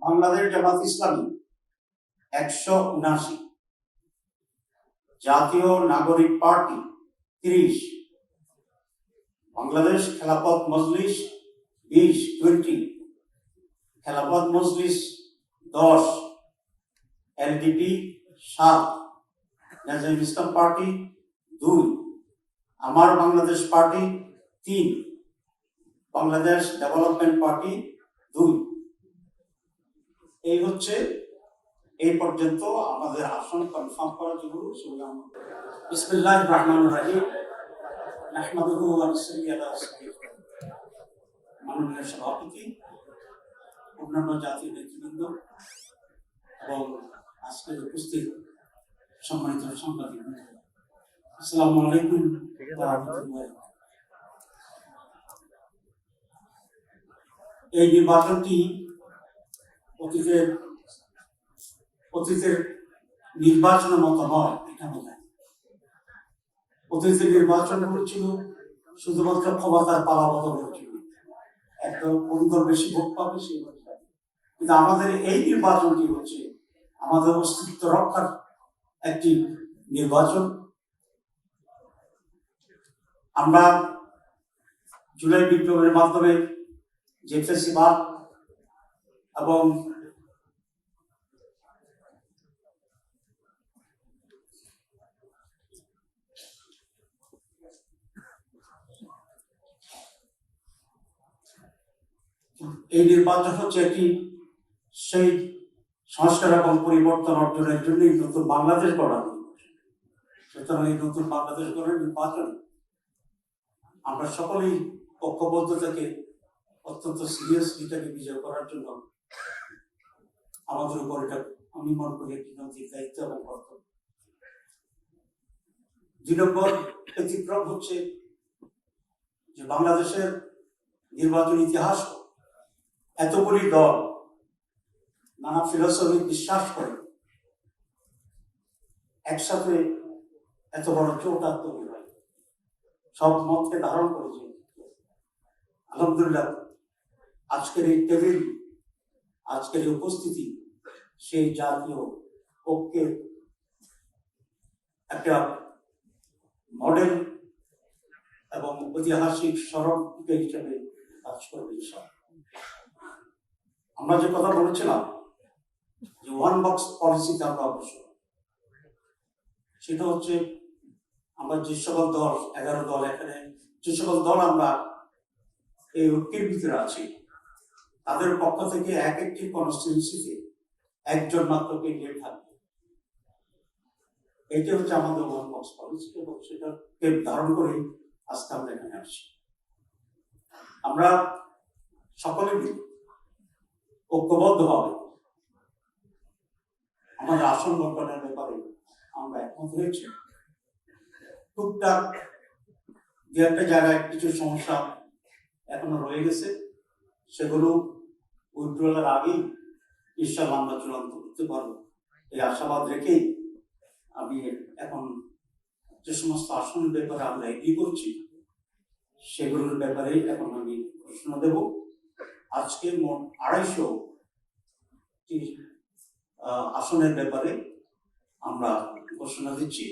বাংলাদেশ জামাত ইসলামী 179, জাতীয় নাগরিক party 30, Bangladesh Khelafat Majlis 20, Khelafat Majlis 10, LDP 7, Nezam ইসলাম party 2, আমার Bangladesh party 3, Bangladesh development party 2। এই হচ্ছে এই পর্যন্ত আমাদের আসন কনফার্ম করা যেগুলো সেগুলো আমরা বিসমিল্লাহির রহমানির রহিম নাহমাদুহু ওয়া নুসাল্লি আলা রাসূলিহি। মাননীয় সভাপতি, অন্যান্য জাতীয় নেতৃবৃন্দ এবং আজকের উপস্থিত সম্মানিত সাংবাদিক, আসসালামু আলাইকুম ওয়া রাহমাতুল্লাহ। এই নির্বাচনটি অতীতের নির্বাচনের মতো নয়। এটা বোঝায় অতীতের নির্বাচন করেছিল শুধুমাত্র ক্ষমতার পালাবদল হয়েছিল, একদল কোন দল বেশি ভোট পাবে সেই অনুযায়ী। কিন্তু আমাদের এই নির্বাচনটি হচ্ছে আমাদের অস্তিত্ব রক্ষার একটি নির্বাচন। আমরা জুলাই বিপ্লবের মাধ্যমে যে ফ্যাসিবাদ এবং এই নির্বাচন হচ্ছে একটি সেই সংস্কার এবং পরিবর্তন অর্জনের জন্যই নতুন বাংলাদেশ গড়া। সুতরাং এই নতুন বাংলাদেশ গড়ার নির্বাচন আমরা সকলেই ঐক্যবদ্ধ থেকে অত্যন্ত সিরিয়াসলি এটাকে বিজয় করার জন্য আমাদের উপর এটা আমি মনে করি একটি নৈতিক দায়িত্ব এবং কর্তব্য। 2 নম্বর ব্যতিক্রম হচ্ছে যে বাংলাদেশের নির্বাচন ইতিহাস এতগুলি দল নানা ফিলোসফি বিশ্বাস করে একসাথে এত বড় চৌকাট তৈরি হয়, সব মতকে ধারণ করেছে। আলহামদুলিল্লাহ আজকের এই টেবিল, আজকের এই উপস্থিতি সেই জাতীয় ঐক্যের একটা মডেল এবং ঐতিহাসিক স্মরণ হিসেবে কাজ করবে। আমরা যে কথা বলেছিলাম যে ওয়ান বক্স পলিসিতে আমরা অবশ্যই, সেটা হচ্ছে আমরা যে সকল দল 11 দল এখানে যে সকল দল আমরা এই ঐক্যের ভিতরে আছি তাদের পক্ষ থেকে এক একটি কনস্টিটিউয়েন্সিতে একজন মাত্র ক্যান্ডিডেট থাকবে। এটা হচ্ছে আমাদের ওয়ান বক্স পলিসি এবং সেটাকে ধারণ করে আজকে আমরা এখানে আসছি। আমরা সকলে মিলে ঐক্যবদ্ধভাবে আমাদের আসন বন্টনের ব্যাপারে আমরা একমত হয়েছি। টুকটাক দু একটা জায়গায় কিছু সমস্যা এখনো রয়ে গেছে, সেগুলো উইথড্রয়ালের আগেই ইনশাআল্লাহ আমরা চূড়ান্ত করতে পারবো এই আশাবাদ রেখেই আমি এখন যে সমস্ত আসনের ব্যাপারে আমরা এগ্রি করছি সেগুলোর ব্যাপারে এখন আমি ঘোষণা দেব। আজকে মোট 250টি আসনের ব্যাপারে আমরা ঘোষণা দিচ্ছি।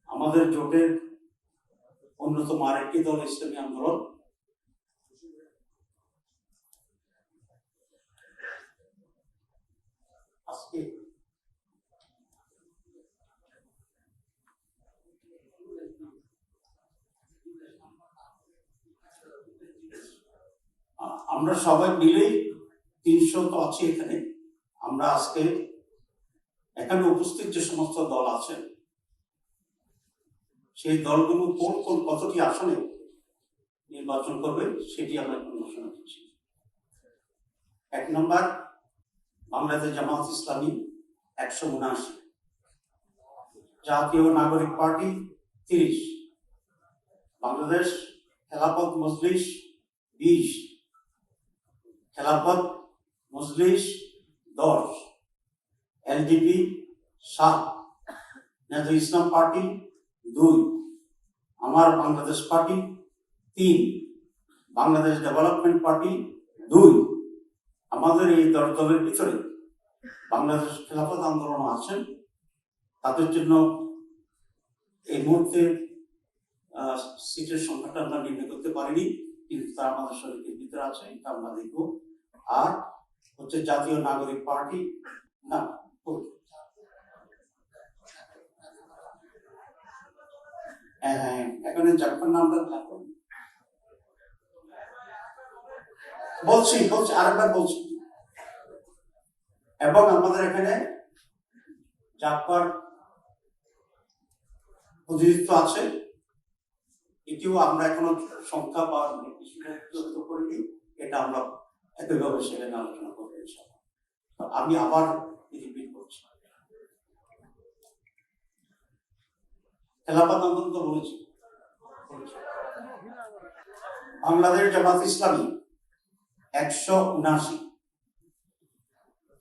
আমাদের জোটের অন্যতম আরেকটি দল ইসলামী আন্দোলন, আজকে আমরা সবাই মিলেই 300 তো আছি এখানে। আমরা আজকে এখানে উপস্থিত যে সমস্ত দল আছেন সেই দলগুলো কোন কোন কতটি আসনে নির্বাচন করবে সেটি আমরা এখন ঘোষণা দিচ্ছি। 1 নম্বর বাংলাদেশ জামাত ইসলামী 179, জাতীয় নাগরিক পার্টি 30, বাংলাদেশ খেলাফত মজলিস 20, খেলাফত মজলিস 10, এলডিপি 7, নেজাম ইসলাম পার্টি 2, আমার Bangladesh party 3, Bangladesh development party 2, আমাদের এই 10 দলের ভিতরে বাংলাদেশ খেলাফত আন্দোলন আছেন, তাদের জন্য এই মুহূর্তে সিটের সংখ্যাটা আমরা নির্ণয় করতে পারিনি, কিন্তু তারা আমাদের শরীরের ভিতরে আছে, এটা আমরা দেখব। আর হচ্ছে জাতীয় নাগরিক পার্টি, না হ্যাঁ এখানে জাপান নামটা থাকুন বলছি আরেকবার বলছি। এবং আমাদের এখানে জাপার প্রতিনিধিত্ব আছে, এটিও আমরা এখনো সংখ্যা বা নির্দিষ্ট করিনি, এটা আমরা একইভাবে সেখানে আলোচনা করবো। আমি আবার রিপিট করছি, খেলাফত আন্দোলন তো বলেছি। বাংলাদেশ জামাত ইসলামী 179,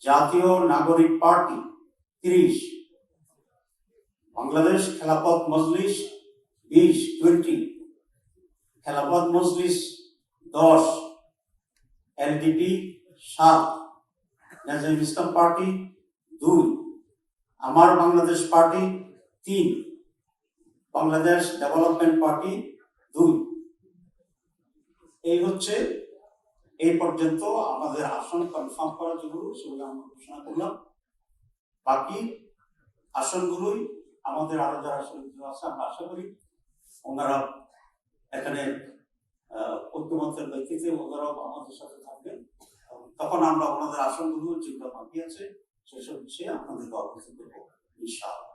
জাতীয় নাগরিক party 30, Bangladesh Khelafat Majlis 20, Khelafat Majlis 10, LDP 7, national ইসলাম পার্টি 2, আমার Bangladesh party 3, Bangladesh development party 2। এই হচ্ছে এই পর্যন্ত আমাদের আসন কনফার্ম করা যেগুলো, সেগুলো আমরা ঘোষণা করলাম। বাকি আসনগুলোই আমাদের আরো যারা সদস্য আছে, আমরা আশা করি ওনারা এখানে ঐক্যমত্যের ব্যক্তিতে ওনারাও আমাদের সাথে থাকবেন। তখন আমরা ওনাদের আসনগুলো যেগুলো বাকি আছে সেসব বিষয়ে আপনাদেরকে অবগত করবো ইনশাআল্লাহ।